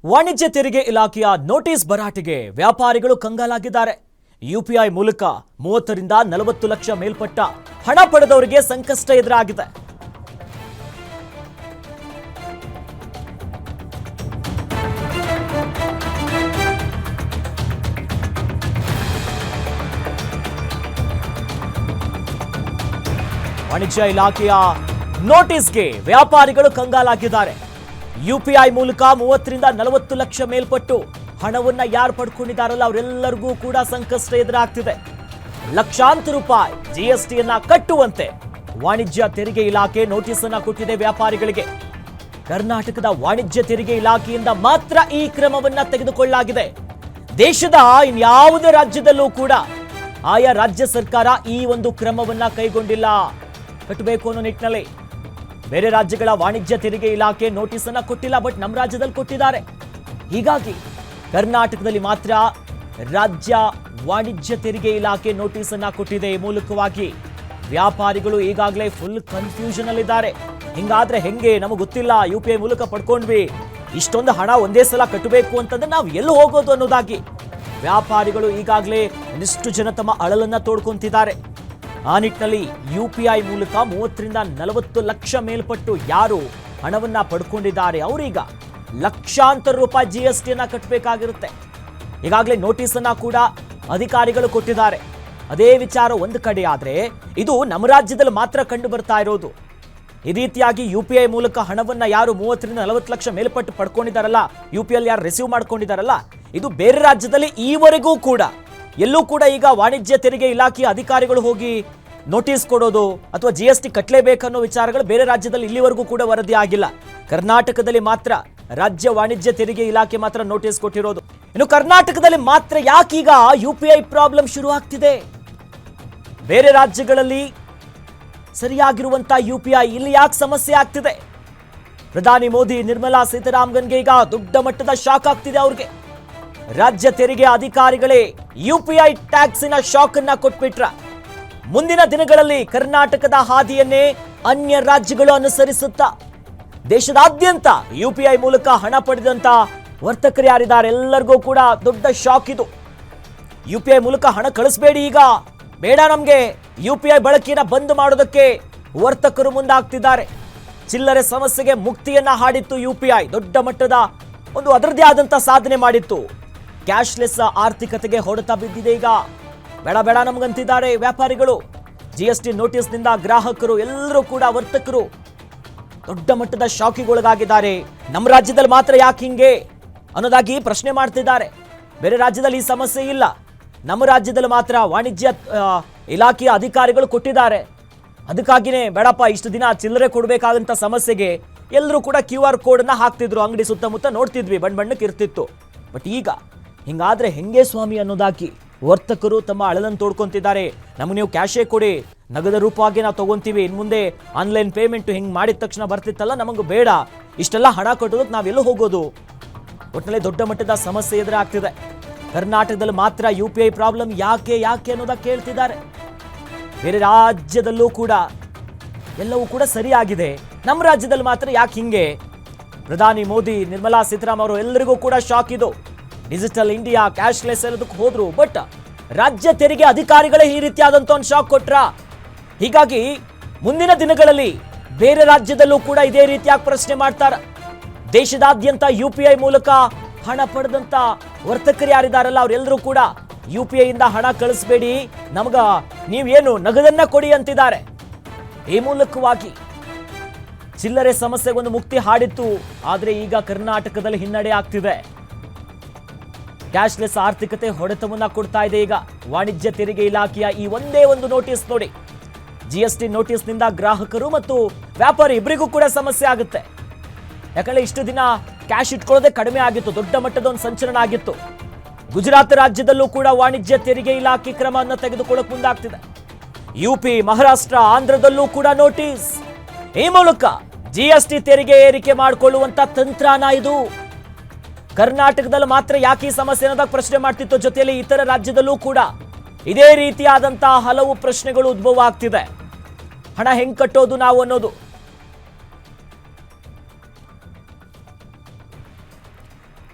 ವಾಣಿಜ್ಯ ತೆರಿಗೆ ಇಲಾಖೆಯ ನೋಟಿಸ್ ಭರಾಟೆಗೆ ವ್ಯಾಪಾರಿಗಳು ಕಂಗಾಲಾಗಿದ್ದಾರೆ. ಯುಪಿಐ ಮೂಲಕ 30 ರಿಂದ 40 ಲಕ್ಷ ಮೇಲ್ಪಟ್ಟ ಹಣ ಪಡೆದವರಿಗೆ ಸಂಕಷ್ಟ ಎದುರಾಗಿದೆ. ವಾಣಿಜ್ಯ ಇಲಾಖೆಯ ನೋಟಿಸ್ಗೆ ವ್ಯಾಪಾರಿಗಳು ಕಂಗಾಲಾಗಿದ್ದಾರೆ. ಯುಪಿಐ ಮೂಲಕ 30 ರಿಂದ 40 ಲಕ್ಷ ಮೇಲ್ಪಟ್ಟು ಹಣವನ್ನ ಯಾರು ಪಡ್ಕೊಂಡಿದ್ದಾರಲ್ಲ ಅವರೆಲ್ಲರಿಗೂ ಕೂಡ ಸಂಕಷ್ಟ ಎದುರಾಗ್ತಿದೆ. ಲಕ್ಷಾಂತರ ರೂಪಾಯಿ ಜಿಎಸ್ಟಿಯನ್ನ ಕಟ್ಟುವಂತೆ ವಾಣಿಜ್ಯ ತೆರಿಗೆ ಇಲಾಖೆ ನೋಟಿಸ್ ಅನ್ನ ಕೊಟ್ಟಿದೆ ವ್ಯಾಪಾರಿಗಳಿಗೆ. ಕರ್ನಾಟಕದ ವಾಣಿಜ್ಯ ತೆರಿಗೆ ಇಲಾಖೆಯಿಂದ ಮಾತ್ರ ಈ ಕ್ರಮವನ್ನ ತೆಗೆದುಕೊಳ್ಳಲಾಗಿದೆ. ದೇಶದ ಇನ್ಯಾವುದೇ ರಾಜ್ಯದಲ್ಲೂ ಕೂಡ ಆಯಾ ರಾಜ್ಯ ಸರ್ಕಾರ ಈ ಒಂದು ಕ್ರಮವನ್ನ ಕೈಗೊಂಡಿಲ್ಲ. ಕಟ್ಟಬೇಕು ಅನ್ನೋ ನಿಟ್ಟಿನಲ್ಲಿ ಬೇರೆ ರಾಜ್ಯಗಳ ವಾಣಿಜ್ಯ ತೆರಿಗೆ ಇಲಾಖೆ ನೋಟಿಸ್ ಅನ್ನ ಕೊಟ್ಟಿಲ್ಲ, ಬಟ್ ನಮ್ಮ ರಾಜ್ಯದಲ್ಲಿ ಕೊಟ್ಟಿದ್ದಾರೆ. ಹೀಗಾಗಿ ಕರ್ನಾಟಕದಲ್ಲಿ ಮಾತ್ರ ರಾಜ್ಯ ವಾಣಿಜ್ಯ ತೆರಿಗೆ ಇಲಾಖೆ ನೋಟಿಸ್ ಅನ್ನ ಕೊಟ್ಟಿದೆ. ಈ ಮೂಲಕವಾಗಿ ವ್ಯಾಪಾರಿಗಳು ಈಗಾಗಲೇ ಫುಲ್ ಕನ್ಫ್ಯೂಷನ್ ಅಲ್ಲಿದ್ದಾರೆ. ಹಿಂಗಾದ್ರೆ ಹೆಂಗೆ, ನಮಗೆ ಗೊತ್ತಿಲ್ಲ, ಯುಪಿಐ ಮೂಲಕ ಪಡ್ಕೊಂಡ್ವಿ, ಇಷ್ಟೊಂದು ಹಣ ಒಂದೇ ಸಲ ಕಟ್ಟಬೇಕು ಅಂತಂದ್ರೆ ನಾವು ಎಲ್ಲಿ ಹೋಗೋದು ಅನ್ನೋದಾಗಿ ವ್ಯಾಪಾರಿಗಳು ಈಗಾಗಲೇ ಒಂದಿಷ್ಟು ಜನ ತಮ್ಮ ಅಳಲನ್ನ ತೋಡ್ಕೊಂತಿದ್ದಾರೆ. ಆ ನಿಟ್ಟಿನಲ್ಲಿ ಯುಪಿಐ ಮೂಲಕ 30 ರಿಂದ 40 ಲಕ್ಷ ಮೇಲ್ಪಟ್ಟು ಯಾರು ಹಣವನ್ನ ಪಡ್ಕೊಂಡಿದ್ದಾರೆ ಅವರೀಗ ಲಕ್ಷಾಂತರ ರೂಪಾಯಿ ಜಿಎಸ್ಟಿಯನ್ನ ಕಟ್ಟಬೇಕಾಗಿರುತ್ತೆ. ಈಗಾಗಲೇ ನೋಟಿಸ್ ಅನ್ನ ಕೂಡ ಅಧಿಕಾರಿಗಳು ಕೊಟ್ಟಿದ್ದಾರೆ. ಅದೇ ವಿಚಾರ ಒಂದು ಕಡೆ ಆದ್ರೆ ಇದು ನಮ್ಮ ರಾಜ್ಯದಲ್ಲಿ ಮಾತ್ರ ಕಂಡು ಬರ್ತಾ ಇರೋದು. ಈ ರೀತಿಯಾಗಿ ಯುಪಿಐ ಮೂಲಕ ಹಣವನ್ನ ಯಾರು 30 ರಿಂದ 40 ಲಕ್ಷ ಮೇಲ್ಪಟ್ಟು ಪಡ್ಕೊಂಡಿದ್ದಾರಲ್ಲ, ಯುಪಿಐ ಯಾರು ರಿಸೀವ್ ಮಾಡ್ಕೊಂಡಿದ್ದಾರಲ್ಲ, ಇದು ಬೇರೆ ರಾಜ್ಯದಲ್ಲಿ ಈವರೆಗೂ ಕೂಡ ಎಲ್ಲೂ ಕೂಡ ಈಗ ವಾಣಿಜ್ಯ ತೆರಿಗೆ ಇಲಾಖೆಯ ಅಧಿಕಾರಿಗಳು ಹೋಗಿ ನೋಟಿಸ್ ಕೊಡೋದು ಅಥವಾ ಜಿಎಸ್ಟಿ ಕಟ್ಟಲೇಬೇಕನ್ನೋ ವಿಚಾರಗಳು ಬೇರೆ ರಾಜ್ಯದಲ್ಲಿ ಇಲ್ಲಿವರೆಗೂ ಕೂಡ ವರದಿ ಆಗಿಲ್ಲ. ಕರ್ನಾಟಕದಲ್ಲಿ ಮಾತ್ರ ರಾಜ್ಯ ವಾಣಿಜ್ಯ ತೆರಿಗೆ ಇಲಾಖೆ ಮಾತ್ರ ನೋಟಿಸ್ ಕೊಟ್ಟಿರೋದು. ಇನ್ನು ಕರ್ನಾಟಕದಲ್ಲಿ ಮಾತ್ರ ಯಾಕೀಗ ಯುಪಿಐ ಪ್ರಾಬ್ಲಮ್ ಶುರು ಆಗ್ತಿದೆ? ಬೇರೆ ರಾಜ್ಯಗಳಲ್ಲಿ ಸರಿಯಾಗಿರುವಂತಹ ಯುಪಿಐ ಇಲ್ಲಿ ಯಾಕೆ ಸಮಸ್ಯೆ ಆಗ್ತಿದೆ? ಪ್ರಧಾನಿ ಮೋದಿ, ನಿರ್ಮಲಾ ಸೀತಾರಾಮನ್ಗೆ ಈಗ ದೊಡ್ಡ ಮಟ್ಟದ ಶಾಕ್ ಆಗ್ತಿದೆ. ಅವ್ರಿಗೆ ರಾಜ್ಯ ತೆರಿಗೆ ಅಧಿಕಾರಿಗಳೇ ಯುಪಿಐ ಟ್ಯಾಕ್ಸಿನ ಶಾಕ್ ಅನ್ನ ಕೊಟ್ಬಿಟ್ರ. ಮುಂದಿನ ದಿನಗಳಲ್ಲಿ ಕರ್ನಾಟಕದ ಹಾದಿಯನ್ನೇ ಅನ್ಯ ರಾಜ್ಯಗಳು ಅನುಸರಿಸುತ್ತಾ ದೇಶದಾದ್ಯಂತ ಯುಪಿಐ ಮೂಲಕ ಹಣ ಪಡೆದಂತ ವರ್ತಕರು ಯಾರಿದ್ದಾರೆ ಎಲ್ಲರಿಗೂ ಕೂಡ ದೊಡ್ಡ ಶಾಕ್ ಇದು. ಯುಪಿಐ ಮೂಲಕ ಹಣ ಕಳಿಸಬೇಡಿ, ಈಗ ಬೇಡ, ನಮ್ಗೆ ಯುಪಿಐ ಬಳಕೆಯನ್ನ ಬಂದ್ ಮಾಡೋದಕ್ಕೆ ವರ್ತಕರು ಮುಂದಾಗ್ತಿದ್ದಾರೆ. ಚಿಲ್ಲರೆ ಸಮಸ್ಯೆಗೆ ಮುಕ್ತಿಯನ್ನ ಹಾಡಿತ್ತು ಯುಪಿಐ. ದೊಡ್ಡ ಮಟ್ಟದ ಒಂದು ಅದರದೇ ಆದಂತ ಸಾಧನೆ ಮಾಡಿತ್ತು. ಕ್ಯಾಶ್ಲೆಸ್ ಆರ್ಥಿಕತೆಗೆ ಹೊಡೆತ ಬಿದ್ದಿದೆ. ಈಗ ಬೇಡ ಬೇಡ ನಮಗಂತಿದ್ದಾರೆ ವ್ಯಾಪಾರಿಗಳು. ಜಿಎಸ್ಟಿ ನೋಟಿಸ್ನಿಂದ ಗ್ರಾಹಕರು ಎಲ್ಲರೂ ಕೂಡ ವರ್ತಕರು ದೊಡ್ಡ ಮಟ್ಟದ ಶಾಕಿಗೊಳಗಾಗಿದ್ದಾರೆ. ನಮ್ಮ ರಾಜ್ಯದಲ್ಲಿ ಮಾತ್ರ ಯಾಕೆ ಹಿಂಗೆ ಅನ್ನೋದಾಗಿ ಪ್ರಶ್ನೆ ಮಾಡ್ತಿದ್ದಾರೆ. ಬೇರೆ ರಾಜ್ಯದಲ್ಲಿ ಈ ಸಮಸ್ಯೆ ಇಲ್ಲ, ನಮ್ಮ ರಾಜ್ಯದಲ್ಲಿ ಮಾತ್ರ ವಾಣಿಜ್ಯ ಇಲಾಖೆಯ ಅಧಿಕಾರಿಗಳು ಕೊಟ್ಟಿದ್ದಾರೆ. ಅದಕ್ಕಾಗಿನೇ ಬೇಡಪ್ಪ, ಇಷ್ಟು ದಿನ ಚಿಲ್ಲರೆ ಕೊಡಬೇಕಾದಂಥ ಸಮಸ್ಯೆಗೆ ಎಲ್ಲರೂ ಕೂಡ QR ಕೋಡ್ ಅನ್ನ ಹಾಕ್ತಿದ್ರು. ಅಂಗಡಿ ಸುತ್ತಮುತ್ತ ನೋಡ್ತಿದ್ವಿ, ಬಣ್ಣಕ್ಕೆ ಇರ್ತಿತ್ತು. ಬಟ್ ಈಗ ಹಿಂಗಾದ್ರೆ ಹೆಂಗೆ ಸ್ವಾಮಿ ಅನ್ನೋದಾಗಿ ವರ್ತಕರು ತಮ್ಮ ಅಳಲನ್ನು ತೋಡ್ಕೊಂತಿದ್ದಾರೆ. ನಮಗೆ ನೀವು ಕ್ಯಾಶೇ ಕೊಡಿ, ನಗದು ರೂಪವಾಗಿ ನಾವು ತಗೊಂತೀವಿ, ಇನ್ನು ಮುಂದೆ ಆನ್ಲೈನ್ ಪೇಮೆಂಟ್ ಹಿಂಗೆ ಮಾಡಿದ ತಕ್ಷಣ ಬರ್ತಿತ್ತಲ್ಲ, ನಮಗೆ ಬೇಡ, ಇಷ್ಟೆಲ್ಲ ಹಣ ಕಟ್ಟೋದಕ್ಕೆ ನಾವೆಲ್ಲೂ ಹೋಗೋದು. ಒಟ್ಟಿನಲ್ಲಿ ದೊಡ್ಡ ಮಟ್ಟದ ಸಮಸ್ಯೆ ಎದುರಾಗ್ತಿದೆ. ಕರ್ನಾಟಕದಲ್ಲಿ ಮಾತ್ರ ಯುಪಿಐ ಪ್ರಾಬ್ಲಮ್ ಯಾಕೆ ಅನ್ನೋದಾಗಿ ಕೇಳ್ತಿದ್ದಾರೆ. ಬೇರೆ ರಾಜ್ಯದಲ್ಲೂ ಕೂಡ ಎಲ್ಲವೂ ಕೂಡ ಸರಿಯಾಗಿದೆ, ನಮ್ಮ ರಾಜ್ಯದಲ್ಲಿ ಮಾತ್ರ ಯಾಕೆ ಹಿಂಗೆ? ಪ್ರಧಾನಿ ಮೋದಿ, ನಿರ್ಮಲಾ ಸೀತಾರಾಮನ್ ಅವರು ಎಲ್ಲರಿಗೂ ಕೂಡ ಶಾಕ್ ಇದು. ಡಿಜಿಟಲ್ ಇಂಡಿಯಾ, ಕ್ಯಾಶ್ಲೆಸ್ ಎಲ್ಲದಕ್ಕೂ ಹೋದ್ರು, ಬಟ್ ರಾಜ್ಯ ತೆರಿಗೆ ಅಧಿಕಾರಿಗಳೇ ಈ ರೀತಿಯಾದಂತ ಒಂದು ಶಾಕ್ ಕೊಟ್ರ. ಹೀಗಾಗಿ ಮುಂದಿನ ದಿನಗಳಲ್ಲಿ ಬೇರೆ ರಾಜ್ಯದಲ್ಲೂ ಕೂಡ ಇದೇ ರೀತಿಯಾಗಿ ಪ್ರಶ್ನೆ ಮಾಡ್ತಾರ. ದೇಶದಾದ್ಯಂತ ಯುಪಿಐ ಮೂಲಕ ಹಣ ಪಡೆದಂತ ವರ್ತಕರು ಯಾರಿದಾರಲ್ಲ ಅವರೆಲ್ಲರೂ ಕೂಡ ಯುಪಿಐ ಇಂದ ಹಣ ಕಳಿಸಬೇಡಿ, ನಮಗ ನೀವೇನು ನಗದನ್ನ ಕೊಡಿ ಅಂತಿದ್ದಾರೆ. ಈ ಮೂಲಕವಾಗಿ ಚಿಲ್ಲರೆ ಸಮಸ್ಯೆಗೊಂದು ಮುಕ್ತಿ ಹಾಡಿತ್ತು. ಆದ್ರೆ ಈಗ ಕರ್ನಾಟಕದಲ್ಲಿ ಹಿನ್ನಡೆ ಆಗ್ತಿದೆ. ಕ್ಯಾಶ್ಲೆಸ್ ಆರ್ಥಿಕತೆ ಹೊಡೆತವನ್ನ ಕೊಡ್ತಾ ಇದೆ. ಈಗ ವಾಣಿಜ್ಯ ತೆರಿಗೆ ಇಲಾಖೆಯ ಈ ಒಂದೇ ಒಂದು ನೋಟಿಸ್ ನೋಡಿ, ಜಿಎಸ್ಟಿ ನೋಟಿಸ್ನಿಂದ ಗ್ರಾಹಕರು ಮತ್ತು ವ್ಯಾಪಾರಿ ಇಬ್ಬರಿಗೂ ಕೂಡ ಸಮಸ್ಯೆ ಆಗುತ್ತೆ. ಯಾಕಂದ್ರೆ ಇಷ್ಟು ದಿನ ಕ್ಯಾಶ್ ಇಟ್ಕೊಳ್ಳೋದೇ ಕಡಿಮೆ ಆಗಿತ್ತು, ದೊಡ್ಡ ಮಟ್ಟದ ಒಂದು ಸಂಚಲನ ಆಗಿತ್ತು. ಗುಜರಾತ್ ರಾಜ್ಯದಲ್ಲೂ ಕೂಡ ವಾಣಿಜ್ಯ ತೆರಿಗೆ ಇಲಾಖೆ ಕ್ರಮವನ್ನು ತೆಗೆದುಕೊಳ್ಳಕ್ಕೆ ಮುಂದಾಗ್ತಿದೆ. ಯುಪಿ, ಮಹಾರಾಷ್ಟ್ರ, ಆಂಧ್ರದಲ್ಲೂ ಕೂಡ ನೋಟಿಸ್. ಈ ಮೂಲಕ ಜಿಎಸ್ಟಿ ತೆರಿಗೆ ಏರಿಕೆ ಮಾಡಿಕೊಳ್ಳುವಂತ ತಂತ್ರನ ಇದು. ಕರ್ನಾಟಕದಲ್ಲಿ ಮಾತ್ರ ಯಾಕೆ ಈ ಸಮಸ್ಯೆ ಅನ್ನೋದಾಗ ಪ್ರಶ್ನೆ ಮಾಡ್ತಿತ್ತು. ಜೊತೆಯಲ್ಲಿ ಇತರ ರಾಜ್ಯದಲ್ಲೂ ಕೂಡ ಇದೇ ರೀತಿಯಾದಂತಹ ಹಲವು ಪ್ರಶ್ನೆಗಳು ಉದ್ಭವ ಆಗ್ತಿದೆ. ಹಣ ಹೆಂಗ್ ಕಟ್ಟೋದು ನಾವು ಅನ್ನೋದು.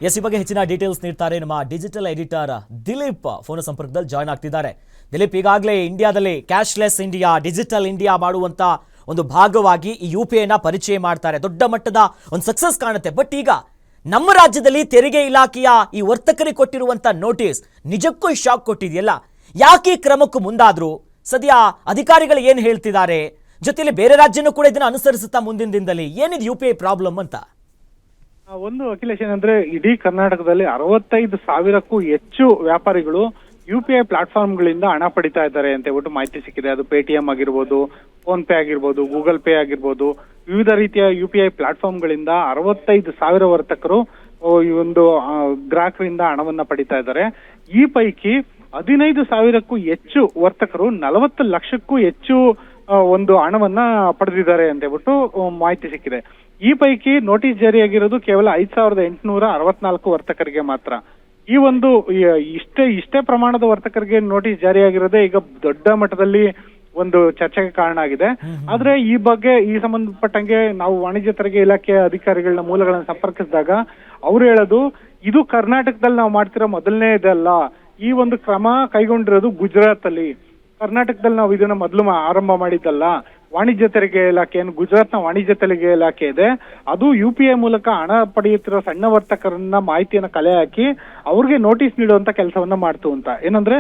ಎಸ್ ಈ ಬಗ್ಗೆ ಹೆಚ್ಚಿನ ಡೀಟೇಲ್ಸ್ ನೀಡ್ತಾರೆ ನಮ್ಮ ಡಿಜಿಟಲ್ ಎಡಿಟರ್ ದಿಲೀಪ್ ಫೋನ್ ಸಂಪರ್ಕದಲ್ಲಿ ಜಾಯ್ನ್ ಆಗ್ತಿದ್ದಾರೆ. ದಿಲೀಪ್, ಈಗಾಗಲೇ ಇಂಡಿಯಾದಲ್ಲಿ ಕ್ಯಾಶ್ಲೆಸ್ ಇಂಡಿಯಾ, ಡಿಜಿಟಲ್ ಇಂಡಿಯಾ ಮಾಡುವಂತ ಒಂದು ಭಾಗವಾಗಿ ಈ UPI ಪರಿಚಯ ಮಾಡ್ತಾರೆ. ದೊಡ್ಡ ಮಟ್ಟದ ಒಂದು ಸಕ್ಸಸ್ ಕಾಣುತ್ತೆ. ಬಟ್ ಈಗ ನಮ್ಮ ರಾಜ್ಯದಲ್ಲಿ ತೆರಿಗೆ ಇಲಾಖೆಯ ಈ ವರ್ತಕರಿಗೆ ಕೊಟ್ಟಿರುವಂತ ನೋಟಿಸ್ ನಿಜಕ್ಕೂ ಶಾಕ್ ಕೊಟ್ಟಿದೆಯಲ್ಲ. ಯಾಕೆ ಈ ಕ್ರಮಕ್ಕೂ ಮುಂದಾದ್ರು? ಸದ್ಯ ಅಧಿಕಾರಿಗಳು ಏನು ಹೇಳ್ತಿದ್ದಾರೆ? ಜೊತೆಲಿ ಬೇರೆ ರಾಜ್ಯನೂ ಕೂಡ ಇದನ್ನ ಅನುಸರಿಸುತ್ತಾ ಮುಂದಿನ ದಿನದಲ್ಲಿ ಏನಿದೆ UPI ಪ್ರಾಬ್ಲಮ್ ಅಂತ? ಒಂದು ಅಖಿಲೇಶ್, ಏನಂದ್ರೆ ಇಡೀ ಕರ್ನಾಟಕದಲ್ಲಿ 65,000ಕ್ಕೂ ಹೆಚ್ಚು ವ್ಯಾಪಾರಿಗಳು UPI ಪ್ಲಾಟ್ಫಾರ್ಮ್ಗಳಿಂದ ಹಣ ಪಡಿತಾ ಇದ್ದಾರೆ ಅಂತ ಹೇಳ್ಬಿಟ್ಟು ಮಾಹಿತಿ ಸಿಕ್ಕಿದೆ. ಅದು ಪೇಟಿಎಂ ಆಗಿರ್ಬೋದು, ಫೋನ್ ಪೇ ಆಗಿರ್ಬೋದು, ಗೂಗಲ್ ಪೇ ಆಗಿರ್ಬೋದು, ವಿವಿಧ ರೀತಿಯ UPI ಪ್ಲಾಟ್ಫಾರ್ಮ್ಗಳಿಂದ 65,000 ವರ್ತಕರು ಈ ಒಂದು ಗ್ರಾಹಕರಿಂದ ಹಣವನ್ನ ಪಡಿತಾ ಇದ್ದಾರೆ. ಈ ಪೈಕಿ 15,000ಕ್ಕೂ ಹೆಚ್ಚು ವರ್ತಕರು 40 ಲಕ್ಷಕ್ಕೂ ಹೆಚ್ಚು ಒಂದು ಹಣವನ್ನ ಪಡೆದಿದ್ದಾರೆ ಅಂತ ಹೇಳ್ಬಿಟ್ಟು ಮಾಹಿತಿ ಸಿಕ್ಕಿದೆ. ಈ ಪೈಕಿ ನೋಟಿಸ್ ಜಾರಿಯಾಗಿರೋದು ಕೇವಲ 5,864 ವರ್ತಕರಿಗೆ ಮಾತ್ರ. ಈ ಒಂದು ಇಷ್ಟೇ ಪ್ರಮಾಣದ ವರ್ತಕರಿಗೆ ನೋಟಿಸ್ ಜಾರಿಯಾಗಿರೋದೇ ಈಗ ದೊಡ್ಡ ಮಟ್ಟದಲ್ಲಿ ಒಂದು ಚರ್ಚೆಗೆ ಕಾರಣ ಆಗಿದೆ. ಆದ್ರೆ ಈ ಬಗ್ಗೆ ಈ ಸಂಬಂಧಪಟ್ಟಂಗೆ ನಾವು ವಾಣಿಜ್ಯ ತೆರಿಗೆ ಇಲಾಖೆ ಅಧಿಕಾರಿಗಳನ್ನ ಮೂಲಗಳನ್ನ ಸಂಪರ್ಕಿಸಿದಾಗ ಅವ್ರು ಹೇಳೋದು, ಇದು ಕರ್ನಾಟಕದಲ್ಲಿ ನಾವು ಮಾಡ್ತಿರೋ ಮೊದಲನೇ ಇದಲ್ಲ. ಈ ಒಂದು ಕ್ರಮ ಕೈಗೊಂಡಿರೋದು ಗುಜರಾತ್ ಅಲ್ಲಿ. ಕರ್ನಾಟಕದಲ್ಲಿ ನಾವು ಇದನ್ನ ಮೊದಲು ಆರಂಭ ಮಾಡಿದ್ದಲ್ಲ. ವಾಣಿಜ್ಯ ತೆರಿಗೆ ಇಲಾಖೆ ಏನು ಗುಜರಾತ್ನ ವಾಣಿಜ್ಯ ತೆರಿಗೆ ಇಲಾಖೆ ಇದೆ, ಅದು UPI ಮೂಲಕ ಹಣ ಪಡೆಯುತ್ತಿರೋ ಸಣ್ಣ ವರ್ತಕರನ್ನ ಮಾಹಿತಿಯನ್ನ ಕಲೆ ಹಾಕಿ ಅವ್ರಿಗೆ ನೋಟಿಸ್ ನೀಡುವಂತ ಕೆಲಸವನ್ನ ಮಾಡ್ತು ಅಂತ. ಏನಂದ್ರೆ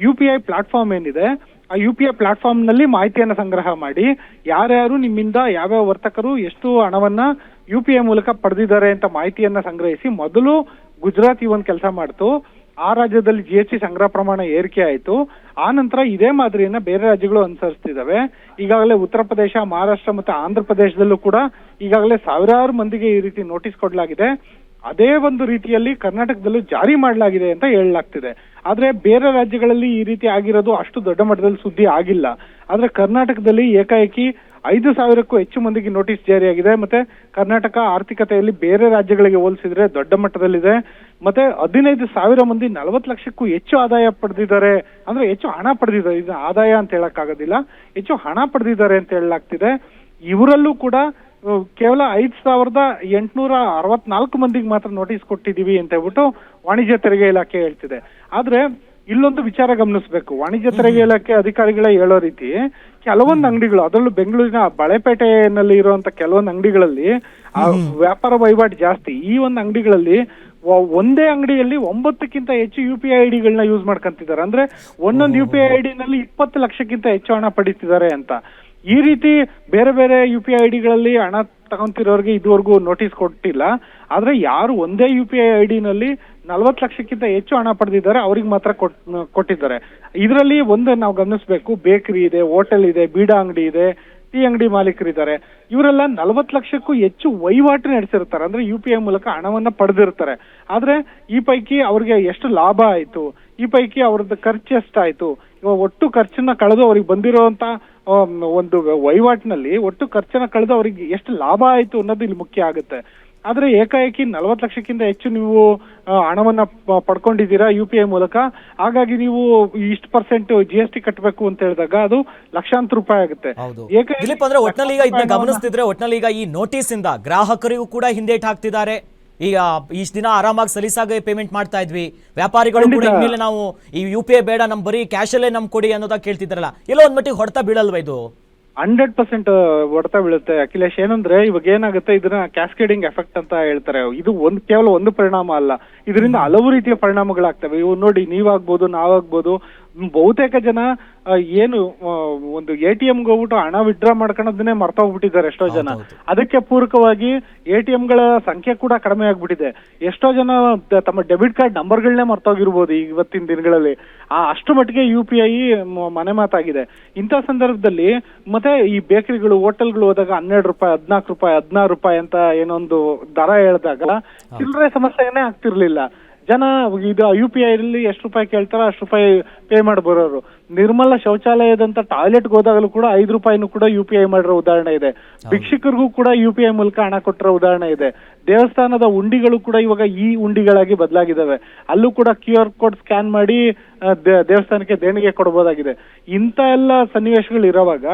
UPI ಪ್ಲಾಟ್ಫಾರ್ಮ್ ಏನಿದೆ, ಆ UPI ಪ್ಲಾಟ್ಫಾರ್ಮ್ ನಲ್ಲಿ ಮಾಹಿತಿಯನ್ನ ಸಂಗ್ರಹ ಮಾಡಿ ಯಾರ್ಯಾರು ನಿಮ್ಮಿಂದ ಯಾವ್ಯಾವ ವರ್ತಕರು ಎಷ್ಟು ಹಣವನ್ನ UPI ಮೂಲಕ ಪಡೆದಿದ್ದಾರೆ ಅಂತ ಮಾಹಿತಿಯನ್ನ ಸಂಗ್ರಹಿಸಿ ಮೊದಲು ಗುಜರಾತ್ ಈ ಒಂದು ಕೆಲಸ ಮಾಡ್ತು. ಆ ರಾಜ್ಯದಲ್ಲಿ GST ಸಂಗ್ರಹ ಪ್ರಮಾಣ ಏರಿಕೆ ಆಯ್ತು. ಆ ನಂತರ ಇದೇ ಮಾದರಿಯನ್ನ ಬೇರೆ ರಾಜ್ಯಗಳು ಅನುಸರಿಸ್ತಿದ್ದಾವೆ. ಈಗಾಗಲೇ ಉತ್ತರ ಪ್ರದೇಶ, ಮಹಾರಾಷ್ಟ್ರ ಮತ್ತೆ ಆಂಧ್ರ ಪ್ರದೇಶದಲ್ಲೂ ಕೂಡ ಈಗಾಗಲೇ ಸಾವಿರಾರು ಮಂದಿಗೆ ಈ ರೀತಿ ನೋಟಿಸ್ ಕೊಡಲಾಗಿದೆ. ಅದೇ ಒಂದು ರೀತಿಯಲ್ಲಿ ಕರ್ನಾಟಕದಲ್ಲೂ ಜಾರಿ ಮಾಡಲಾಗಿದೆ ಅಂತ ಹೇಳಲಾಗ್ತಿದೆ. ಆದ್ರೆ ಬೇರೆ ರಾಜ್ಯಗಳಲ್ಲಿ ಈ ರೀತಿ ಆಗಿರೋದು ಅಷ್ಟು ದೊಡ್ಡ ಮಟ್ಟದಲ್ಲಿ ಸುದ್ದಿ ಆಗಿಲ್ಲ. ಆದ್ರೆ ಕರ್ನಾಟಕದಲ್ಲಿ ಏಕಾಏಕಿ 5,000ಕ್ಕೂ ಹೆಚ್ಚು ಮಂದಿಗೆ ನೋಟಿಸ್ ಜಾರಿಯಾಗಿದೆ. ಮತ್ತೆ ಕರ್ನಾಟಕ ಆರ್ಥಿಕತೆಯಲ್ಲಿ ಬೇರೆ ರಾಜ್ಯಗಳಿಗೆ ಹೋಲಿಸಿದ್ರೆ ದೊಡ್ಡ ಮಟ್ಟದಲ್ಲಿದೆ. ಮತ್ತೆ 15,000 ಮಂದಿ 40 ಲಕ್ಷಕ್ಕೂ ಹೆಚ್ಚು ಆದಾಯ ಪಡೆದಿದ್ದಾರೆ. ಅಂದ್ರೆ ಹೆಚ್ಚು ಹಣ ಪಡೆದಿದ್ದಾರೆ. ಇದು ಆದಾಯ ಅಂತ ಹೇಳಕ್ಕಾಗೋದಿಲ್ಲ, ಹೆಚ್ಚು ಹಣ ಪಡೆದಿದ್ದಾರೆ ಅಂತ ಹೇಳಲಾಗ್ತಿದೆ. ಇವರಲ್ಲೂ ಕೂಡ ಕೇವಲ 5,864 ಮಂದಿಗೆ ಮಾತ್ರ ನೋಟಿಸ್ ಕೊಟ್ಟಿದೀವಿ ಅಂತ ಹೇಳ್ಬಿಟ್ಟು ವಾಣಿಜ್ಯ ತೆರಿಗೆ ಇಲಾಖೆ ಹೇಳ್ತಿದೆ. ಆದ್ರೆ ಇಲ್ಲೊಂದು ವಿಚಾರ ಗಮನಿಸಬೇಕು. ವಾಣಿಜ್ಯ ತೆರಿಗೆ ಇಲಾಖೆ ಅಧಿಕಾರಿಗಳ ಹೇಳೋ ರೀತಿ ಕೆಲವೊಂದು ಅಂಗಡಿಗಳು, ಅದರಲ್ಲೂ ಬೆಂಗಳೂರಿನ ಬಳೆಪೇಟೆಯಲ್ಲಿ ಇರುವಂತ ಕೆಲವೊಂದು ಅಂಗಡಿಗಳಲ್ಲಿ ವ್ಯಾಪಾರ ವಹಿವಾಟು ಜಾಸ್ತಿ. ಈ ಒಂದು ಅಂಗಡಿಗಳಲ್ಲಿ ಒಂದೇ ಅಂಗಡಿಯಲ್ಲಿ 9ಕ್ಕಿಂತ ಹೆಚ್ಚು UPI ಐಡಿಗಳನ್ನ ಯೂಸ್ ಮಾಡ್ಕೊಂತಿದ್ದಾರೆ. ಅಂದ್ರೆ ಒಂದೊಂದು UPI ಐಡಿನಲ್ಲಿ 20 ಲಕ್ಷಕ್ಕಿಂತ ಹೆಚ್ಚು ಹಣ ಪಡೀತಿದ್ದಾರೆ ಅಂತ. ಈ ರೀತಿ ಬೇರೆ ಬೇರೆ UPI ಐಡಿಗಳಲ್ಲಿ ಹಣ ತಗೊಂತಿರೋರಿಗೆ ಇದುವರೆಗೂ ನೋಟಿಸ್ ಕೊಟ್ಟಿಲ್ಲ. ಆದ್ರೆ ಯಾರು ಒಂದೇ UPI ಐಡಿನಲ್ಲಿ 40 ಲಕ್ಷಕ್ಕಿಂತ ಹೆಚ್ಚು ಹಣ ಪಡೆದಿದ್ದಾರೆ ಅವ್ರಿಗೆ ಮಾತ್ರ ಕೊಟ್ಟಿದ್ದಾರೆ. ಇದರಲ್ಲಿ ಒಂದು ನಾವು ಗಮನಿಸಬೇಕು, ಬೇಕರಿ ಇದೆ, ಹೋಟೆಲ್ ಇದೆ, ಬೀಡಾ ಅಂಗಡಿ ಇದೆ, ಟೀ ಅಂಗಡಿ ಮಾಲೀಕರಿದ್ದಾರೆ. ಇವರೆಲ್ಲ 40 ಲಕ್ಷಕ್ಕೂ ಹೆಚ್ಚು ವಹಿವಾಟು ನಡೆಸಿರ್ತಾರೆ. ಅಂದ್ರೆ UPI ಮೂಲಕ ಹಣವನ್ನ ಪಡೆದಿರ್ತಾರೆ. ಆದ್ರೆ ಈ ಪೈಕಿ ಅವ್ರಿಗೆ ಎಷ್ಟು ಲಾಭ ಆಯ್ತು, ಈ ಪೈಕಿ ಅವ್ರದ್ದು ಖರ್ಚು ಎಷ್ಟಾಯ್ತು, ಇವಾಗ ಒಟ್ಟು ಖರ್ಚನ್ನ ಕಳೆದು ಅವ್ರಿಗೆ ಬಂದಿರುವಂತ ಒಂದು ವಹಿವಾಟಿನಲ್ಲಿ ಒಟ್ಟು ಖರ್ಚನ್ನ ಕಳೆದು ಅವ್ರಿಗೆ ಎಷ್ಟು ಲಾಭ ಆಯ್ತು ಅನ್ನೋದು ಇಲ್ಲಿ ಮುಖ್ಯ ಆಗುತ್ತೆ. ಆದ್ರೆ ಏಕಾಏಕಿ 40 ಲಕ್ಷಕ್ಕಿಂತ ಹೆಚ್ಚು ನೀವು ಹಣವನ್ನ ಪಡ್ಕೊಂಡಿದ್ದೀರಾ UPI ಮೂಲಕ, ಹಾಗಾಗಿ ನೀವು ಇಷ್ಟು % GST ಕಟ್ಟಬೇಕು ಅಂತ ಹೇಳಿದಾಗ ಅದು ಲಕ್ಷಾಂತರ ರೂಪಾಯಿ ಆಗುತ್ತೆ. ಅಂದ್ರೆ ಒಟ್ನಲ್ಲಿ ಈಗ ಇದನ್ನ ಗಮನಿಸ್ತಿದ್ರೆ ಒಟ್ನಲ್ಲಿ ಈಗ ಈ ನೋಟಿಸ್ ಇಂದ ಗ್ರಾಹಕರಿಗೂ ಕೂಡ ಹಿಂದೇಟ್ ಹಾಕ್ತಿದ್ದಾರೆ. ಈಗ ಇಷ್ಟು ದಿನ ಆರಾಮಾಗಿ ಸಲೀಸಾಗಿ ಪೇಮೆಂಟ್ ಮಾಡ್ತಾ ಇದ್ವಿ, ವ್ಯಾಪಾರಿಗಳು ಕೂಡ ಇನ್ಮೇಲೆ ನಾವು ಈ UPI ಬೇಡ, ನಮ್ ಬರೀ ಕ್ಯಾಶಲ್ಲೇ ನಮ್ ಕೊಡಿ ಅನ್ನೋದಾಗ ಕೇಳ್ತಿದ್ರಲ್ಲ, ಎಲ್ಲೋ ಒಂದ್ ಮಟ್ಟಿಗೆ ಹೊಡೆತ ಬೀಳಲ್ವಾ ಇದು? 100% ಹೊಡೆತ ಬೀಳುತ್ತೆ ಅಖಿಲೇಶ್. ಏನಂದ್ರೆ ಇವಾಗ ಏನಾಗುತ್ತೆ, ಇದನ್ನ ಕ್ಯಾಸ್ಕೇಡಿಂಗ್ ಎಫೆಕ್ಟ್ ಅಂತ ಹೇಳ್ತಾರೆ. ಇದು ಕೇವಲ ಒಂದು ಪರಿಣಾಮ ಅಲ್ಲ, ಇದರಿಂದ ಹಲವು ರೀತಿಯ ಪರಿಣಾಮಗಳಾಗ್ತವೆ. ಇವು ನೋಡಿ, ನೀವಾಗ್ಬೋದು, ನಾವಾಗ್ಬೋದು, ಬಹುತೇಕ ಜನ ಏನು ಒಂದು ATMಗೆ ಹೋಗ್ಬಿಟ್ಟು ಹಣ ವಿಡ್ರಾ ಮಾಡ್ಕೊಳ್ಳೋದನ್ನೇ ಮರ್ತೋಗ್ಬಿಟ್ಟಿದ್ದಾರೆ ಎಷ್ಟೋ ಜನ. ಅದಕ್ಕೆ ಪೂರಕವಾಗಿ ATMಗಳ ಸಂಖ್ಯೆ ಕೂಡ ಕಡಿಮೆ ಆಗ್ಬಿಟ್ಟಿದೆ. ಎಷ್ಟೋ ಜನ ತಮ್ಮ ಡೆಬಿಟ್ ಕಾರ್ಡ್ ನಂಬರ್ಗಳನ್ನೇ ಮರ್ತೋಗಿರ್ಬೋದು ಇವತ್ತಿನ ದಿನಗಳಲ್ಲಿ. ಅಷ್ಟು ಮಟ್ಟಿಗೆ UPI ಮನೆ ಮಾತಾಗಿದೆ. ಇಂಥ ಸಂದರ್ಭದಲ್ಲಿ ಮತ್ತೆ ಈ ಬೇಕರಿಗಳು, ಹೋಟೆಲ್ಗಳು ಹೋದಾಗ 12 ರೂಪಾಯಿ, 14 ರೂಪಾಯಿ, 16 ರೂಪಾಯಿ ಅಂತ ಏನೊಂದು ದರ ಹೇಳಿದಾಗ ಚಿಲ್ಲರೆ ಸಮಸ್ಯೆನೇ ಆಗ್ತಿರ್ಲಿಲ್ಲ. ಜನ ಇದು UPI ಅಲ್ಲಿ ಎಷ್ಟು ರೂಪಾಯಿ ಕೇಳ್ತಾರೋ ಅಷ್ಟು ರೂಪಾಯಿ ಪೇ ಮಾಡಿ ಬರೋರು. ನಿರ್ಮಲ ಶೌಚಾಲಯದಂತ ಟಾಯ್ಲೆಟ್ಗೆ ಹೋದಾಗಲೂ ಕೂಡ 5 ರೂಪಾಯಿನೂ ಕೂಡ UPI ಮಾಡಿರೋ ಉದಾಹರಣೆ ಇದೆ. ಭಿಕ್ಷುಕರಿಗೂ ಕೂಡ UPI ಮೂಲಕ ಹಣ ಕೊಟ್ಟಿರೋ ಉದಾಹರಣೆ ಇದೆ. ದೇವಸ್ಥಾನದ ಉಂಡಿಗಳು ಕೂಡ ಇವಾಗ ಈ ಉಂಡಿಗಳಾಗಿ ಬದಲಾಗಿದ್ದಾವೆ. ಅಲ್ಲೂ ಕೂಡ QR ಕೋಡ್ ಸ್ಕ್ಯಾನ್ ಮಾಡಿ ದೇವಸ್ಥಾನಕ್ಕೆ ದೇಣಿಗೆ ಕೊಡಬಹುದಾಗಿದೆ. ಇಂಥ ಎಲ್ಲ ಸನ್ನಿವೇಶಗಳು ಇರೋವಾಗ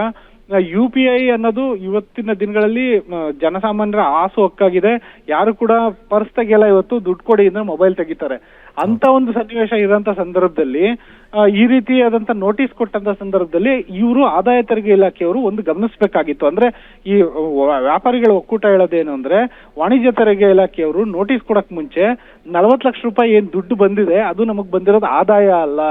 UPI ಅನ್ನೋದು ಇವತ್ತಿನ ದಿನಗಳಲ್ಲಿ ಜನಸಾಮಾನ್ಯರ ಆಸು ಹಕ್ಕಾಗಿದೆ. ಯಾರು ಕೂಡ ಪರ್ಸ್ ತೆಗಿಯಲ್ಲ, ಇವತ್ತು ದುಡ್ಡು ಕೊಡಿ ಅಂದ್ರೆ ಮೊಬೈಲ್ ತೆಗಿತಾರೆ. ಅಂತ ಒಂದು ಸನ್ನಿವೇಶ ಇರೋಂತ ಸಂದರ್ಭದಲ್ಲಿ ಈ ರೀತಿಯಾದಂತ ನೋಟಿಸ್ ಕೊಟ್ಟಂತ ಸಂದರ್ಭದಲ್ಲಿ ಇವರು ಆದಾಯ ತೆರಿಗೆ ಇಲಾಖೆಯವರು ಒಂದು ಗಮನಿಸಬೇಕಾಗಿತ್ತು. ಅಂದ್ರೆ ಈ ವ್ಯಾಪಾರಿಗಳ ಒಕ್ಕೂಟ ಹೇಳೋದೇನು ಅಂದ್ರೆ, ವಾಣಿಜ್ಯ ತೆರಿಗೆ ಇಲಾಖೆಯವರು ನೋಟಿಸ್ ಕೊಡಕ್ ಮುಂಚೆ 40 ಲಕ್ಷ ರೂಪಾಯಿ ಏನ್ ದುಡ್ಡು ಬಂದಿದೆ ಅದು ನಮಗ್ ಬಂದಿರೋದು ಆದಾಯ ಅಲ್ಲ,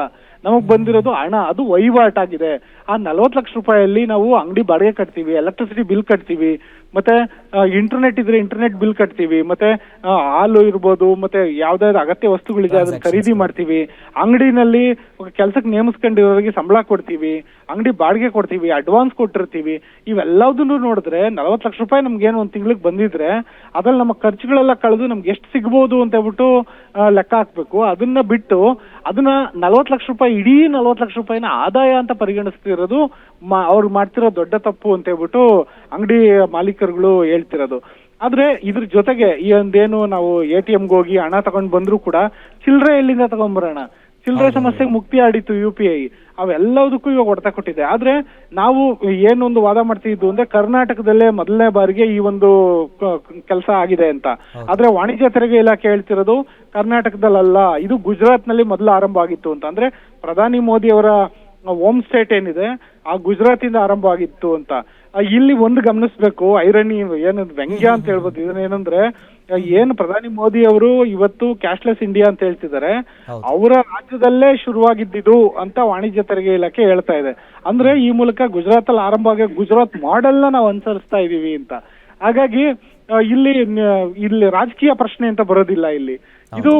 ನಮಗ್ ಬಂದಿರೋದು ಹಣ, ಅದು ವಹಿವಾಟಾಗಿದೆ. ಆ 40 ಲಕ್ಷ ರೂಪಾಯಿಯಲ್ಲಿ ನಾವು ಅಂಗಡಿ ಬಾಡಿಗೆ ಕಟ್ತೀವಿ, ಎಲೆಕ್ಟ್ರಿಸಿಟಿ ಬಿಲ್ ಕಟ್ತೀವಿ, ಮತ್ತೆ ಇಂಟರ್ನೆಟ್ ಇದ್ರೆ ಇಂಟರ್ನೆಟ್ ಬಿಲ್ ಕಟ್ತೀವಿ, ಮತ್ತೆ ಹಾಲು ಇರ್ಬೋದು, ಮತ್ತೆ ಯಾವ್ದಾದ್ರು ಅಗತ್ಯ ವಸ್ತುಗಳಿದೆ ಅದನ್ನ ಖರೀದಿ ಮಾಡ್ತೀವಿ, ಅಂಗಡಿನಲ್ಲಿ ಕೆಲ್ಸಕ್ಕೆ ನೇಮಿಸ್ಕೊಂಡಿರೋರಿಗೆ ಸಂಬಳ ಕೊಡ್ತೀವಿ, ಅಂಗಡಿ ಬಾಡಿಗೆ ಕೊಡ್ತೀವಿ, ಅಡ್ವಾನ್ಸ್ ಕೊಟ್ಟಿರ್ತೀವಿ. ಇವೆಲ್ಲದನ್ನು ನೋಡಿದ್ರೆ 40 ಲಕ್ಷ ರೂಪಾಯಿ ನಮ್ಗೇನು ಒಂದ್ ತಿಂಗಳಿಗೆ ಬಂದಿದ್ರೆ ಅದ್ರಲ್ಲಿ ನಮ್ಮ ಖರ್ಚುಗಳೆಲ್ಲ ಕಳೆದು ನಮ್ಗೆ ಎಷ್ಟು ಸಿಗ್ಬೋದು ಅಂತ ಹೇಳ್ಬಿಟ್ಟು ಲೆಕ್ಕ ಹಾಕ್ಬೇಕು. ಅದನ್ನ ಬಿಟ್ಟು ಅದನ್ನ 40 ಲಕ್ಷ ರೂಪಾಯಿ, ಇಡೀ 40 ಲಕ್ಷ ರೂಪಾಯಿನ ಆದಾಯ ಅಂತ ಪರಿಗಣಿಸ್ತಿರೋದು ಅವ್ರು ಮಾಡ್ತಿರೋ ದೊಡ್ಡ ತಪ್ಪು ಅಂತ ಹೇಳ್ಬಿಟ್ಟು ಅಂಗಡಿ ಮಾಲೀಕರುಗಳು ಹೇಳ್ತಿರೋದು. ಆದ್ರೆ ಇದ್ರ ಜೊತೆಗೆ ಈ ಒಂದೇನು ನಾವು ATMಗೆ ಹೋಗಿ ಹಣ ತಗೊಂಡ್ ಬಂದ್ರು ಕೂಡ ಚಿಲ್ಲರೆ ಎಲ್ಲಿಂದ ತಗೊಂಡ್ಬರೋಣ, ಚಿಲ್ಲರೆ ಸಮಸ್ಯೆಗೆ ಮುಕ್ತಿ ಆಡಿತ್ತು UPI. ಅವೆಲ್ಲದಕ್ಕೂ ಇವಾಗ ಹೊಡೆತ ಕೊಟ್ಟಿದೆ. ಆದ್ರೆ ನಾವು ಏನೊಂದು ವಾದ ಮಾಡ್ತಿದ್ದು ಅಂದ್ರೆ ಕರ್ನಾಟಕದಲ್ಲೇ ಮೊದಲನೇ ಬಾರಿಗೆ ಈ ಒಂದು ಕೆಲಸ ಆಗಿದೆ ಅಂತ. ಆದ್ರೆ ವಾಣಿಜ್ಯ ತೆರಿಗೆ ಇಲಾಖೆ ಹೇಳ್ತಿರೋದು ಕರ್ನಾಟಕದಲ್ಲ, ಇದು ಗುಜರಾತ್ ನಲ್ಲಿ ಮೊದಲು ಆರಂಭ ಆಗಿತ್ತು ಅಂತ. ಅಂದ್ರೆ ಪ್ರಧಾನಿ ಮೋದಿ ಅವರ ಹೋಮ್ ಸ್ಟೇಟ್ ಏನಿದೆ ಆ ಗುಜರಾತ್ ಇಂದ ಆರಂಭ ಆಗಿತ್ತು ಅಂತ. ಇಲ್ಲಿ ಒಂದು ಗಮನಿಸ್ಬೇಕು, ಐರನಿ ಏನು ವ್ಯಂಗ್ಯ ಅಂತ ಹೇಳ್ಬೋದು ಇದನ್ನೇನಂದ್ರೆ, ಏನು ಪ್ರಧಾನಿ ಮೋದಿ ಅವರು ಇವತ್ತು ಕ್ಯಾಶ್ಲೆಸ್ ಇಂಡಿಯಾ ಅಂತ ಹೇಳ್ತಿದ್ದಾರೆ, ಅವರ ರಾಜ್ಯದಲ್ಲೇ ಶುರುವಾಗಿದ್ದು ಅಂತ ವಾಣಿಜ್ಯ ತೆರಿಗೆ ಇಲಾಖೆ ಹೇಳ್ತಾ ಇದೆ. ಅಂದ್ರೆ ಈ ಮೂಲಕ ಗುಜರಾತ್ ಅಲ್ಲಿ ಆರಂಭ ಆಗಿ ಗುಜರಾತ್ ಮಾಡೆಲ್ ನ ನಾವು ಅನುಸರಿಸ್ತಾ ಇದೀವಿ ಅಂತ. ಹಾಗಾಗಿ ಇಲ್ಲಿ ರಾಜಕೀಯ ಪ್ರಶ್ನೆ ಅಂತ ಬರೋದಿಲ್ಲ. ಇಲ್ಲಿ ಇದು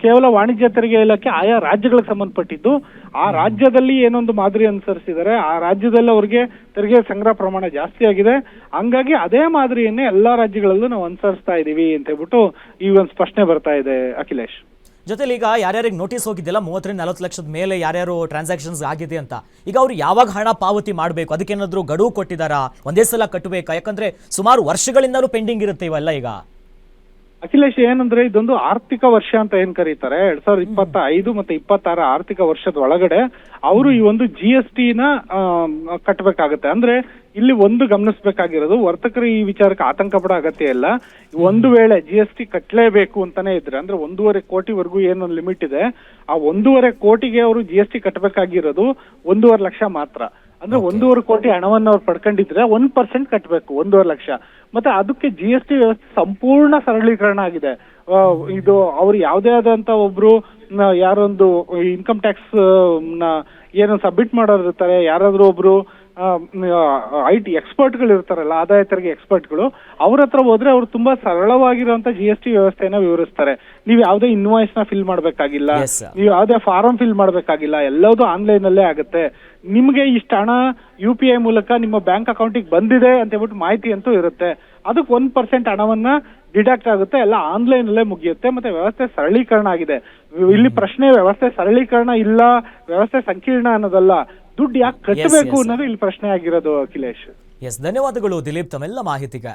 ಕೇವಲ ವಾಣಿಜ್ಯ ತೆರಿಗೆ ಇಲಾಖೆ ಆಯಾ ರಾಜ್ಯಗಳಿಗೆ ಸಂಬಂಧಪಟ್ಟಿದ್ದು. ಆ ರಾಜ್ಯದಲ್ಲಿ ಏನೊಂದು ಮಾದರಿ ಅನುಸರಿಸಿದರೆ ಆ ರಾಜ್ಯದಲ್ಲಿ ಅವ್ರಿಗೆ ತೆರಿಗೆ ಸಂಗ್ರಹ ಪ್ರಮಾಣ ಜಾಸ್ತಿ ಆಗಿದೆ, ಹಂಗಾಗಿ ಅದೇ ಮಾದರಿಯನ್ನೇ ಎಲ್ಲಾ ರಾಜ್ಯಗಳಲ್ಲೂ ನಾವು ಅನುಸರಿಸ್ತಾ ಇದೀವಿ ಅಂತ ಹೇಳ್ಬಿಟ್ಟು ಈ ಒಂದು ಸ್ಪಷ್ಟನೆ ಬರ್ತಾ ಇದೆ ಅಖಿಲೇಶ್. ಜೊತೆಲಿ ಈಗ ಯಾರ್ಯಾರಿಗೆ ನೋಟಿಸ್ ಹೋಗಿದ್ದಿಲ್ಲ 30-40 ಲಕ್ಷದ ಮೇಲೆ ಯಾರ್ಯಾರು ಟ್ರಾನ್ಸಾಕ್ಷನ್ಸ್ ಆಗಿದೆ ಅಂತ, ಈಗ ಅವ್ರು ಯಾವಾಗ ಹಣ ಪಾವತಿ ಮಾಡಬೇಕು, ಅದಕ್ಕೇನಾದ್ರೂ ಗಡುವು ಕೊಟ್ಟಿದ್ದಾರಾ, ಒಂದೇ ಸಲ ಕಟ್ಟಬೇಕಾ? ಯಾಕಂದ್ರೆ ಸುಮಾರು ವರ್ಷಗಳಿಂದಲೂ ಪೆಂಡಿಂಗ್ ಇರುತ್ತೆ ಇವೆಲ್ಲ. ಈಗ ಅಖಿಲೇಶ್ ಏನಂದ್ರೆ, ಇದೊಂದು ಆರ್ಥಿಕ ವರ್ಷ ಅಂತ ಏನ್ ಕರೀತಾರೆ, 2025 ಮತ್ತೆ 26 ಆರ್ಥಿಕ ವರ್ಷದ ಒಳಗಡೆ ಅವರು ಈ ಒಂದು GST ನ ಕಟ್ಟಬೇಕಾಗತ್ತೆ. ಅಂದ್ರೆ ಇಲ್ಲಿ ಒಂದು ಗಮನಿಸಬೇಕಾಗಿರೋದು, ವರ್ತಕರು ಈ ವಿಚಾರಕ್ಕೆ ಆತಂಕ ಪಡೋ ಅಗತ್ಯ ಇಲ್ಲ. ಒಂದು ವೇಳೆ GST ಕಟ್ಟಲೇಬೇಕು ಅಂತಾನೆ ಇದ್ರೆ, ಅಂದ್ರೆ 1.5 ಕೋಟಿವರೆಗೂ ಏನೊಂದು ಲಿಮಿಟ್ ಇದೆ, ಆ 1.5 ಕೋಟಿಗೆ ಅವರು GST ಕಟ್ಟಬೇಕಾಗಿರೋದು 1.5 ಲಕ್ಷ ಮಾತ್ರ. ಅಂದ್ರೆ 1.5 ಕೋಟಿ ಹಣವನ್ನು ಅವ್ರು ಪಡ್ಕೊಂಡಿದ್ರೆ 1% ಕಟ್ಟಬೇಕು, 1.5 ಲಕ್ಷ. ಮತ್ತೆ ಅದಕ್ಕೆ GST ವ್ಯವಸ್ಥೆ ಸಂಪೂರ್ಣ ಸರಳೀಕರಣ ಆಗಿದೆ. ಇದು ಅವ್ರು ಯಾವುದೇ ಆದಂತ ಒಬ್ರು ಯಾರೊಂದು ಇನ್ಕಮ್ ಟ್ಯಾಕ್ಸ್ ಏನು ಸಬ್ಮಿಟ್ ಮಾಡೋರು ಇರ್ತಾರೆ, ಯಾರಾದ್ರೂ ಒಬ್ರು IT ಎಕ್ಸ್ಪರ್ಟ್ಗಳು ಇರ್ತಾರಲ್ಲ, ಆದಾಯ ತೆರಿಗೆ ಎಕ್ಸ್ಪರ್ಟ್ಗಳು, ಅವ್ರ ಹತ್ರ ಹೋದ್ರೆ ಅವ್ರು ತುಂಬಾ ಸರಳವಾಗಿರುವಂತ GST ವ್ಯವಸ್ಥೆನ ವಿವರಿಸ್ತಾರೆ. ನೀವು ಯಾವುದೇ ಇನ್ವಾಯ್ಸ್ ನ ಫಿಲ್ ಮಾಡ್ಬೇಕಾಗಿಲ್ಲ, ನೀವು ಯಾವುದೇ ಫಾರಂ ಫಿಲ್ ಮಾಡ್ಬೇಕಾಗಿಲ್ಲ, ಎಲ್ಲದೂ ಆನ್ಲೈನ್ ಅಲ್ಲೇ ಆಗುತ್ತೆ. ನಿಮ್ಗೆ ಇಷ್ಟ ಹಣ UPI ಮೂಲಕ ನಿಮ್ಮ ಬ್ಯಾಂಕ್ ಅಕೌಂಟಿಗೆ ಬಂದಿದೆ ಅಂತ ಹೇಳ್ಬಿಟ್ಟು ಮಾಹಿತಿ ಅಂತೂ ಇರುತ್ತೆ. ಅದಕ್ಕೆ 1% ಹಣವನ್ನ ಡಿಡಕ್ಟ್ ಆಗುತ್ತೆ, ಎಲ್ಲ ಆನ್ಲೈನ್ ಅಲ್ಲೇ ಮುಗಿಯುತ್ತೆ. ಮತ್ತೆ ವ್ಯವಸ್ಥೆ ಸರಳೀಕರಣ ಆಗಿದೆ. ಇಲ್ಲಿ ಪ್ರಶ್ನೆ ವ್ಯವಸ್ಥೆ ಸರಳೀಕರಣ ಇಲ್ಲ, ವ್ಯವಸ್ಥೆ ಸಂಕೀರ್ಣ ಅನ್ನೋದಲ್ಲ, ದುಡ್ಡು ಯಾಕೆ ಕಟ್ಟಬೇಕು ಅನ್ನೋದು ಇಲ್ಲಿ ಪ್ರಶ್ನೆ ಆಗಿರೋದು ಅಖಿಲೇಶ್. ಧನ್ಯವಾದಗಳು ದಿಲೀಪ್ ತಮ್ಮೆಲ್ಲ ಮಾಹಿತಿಗೆ.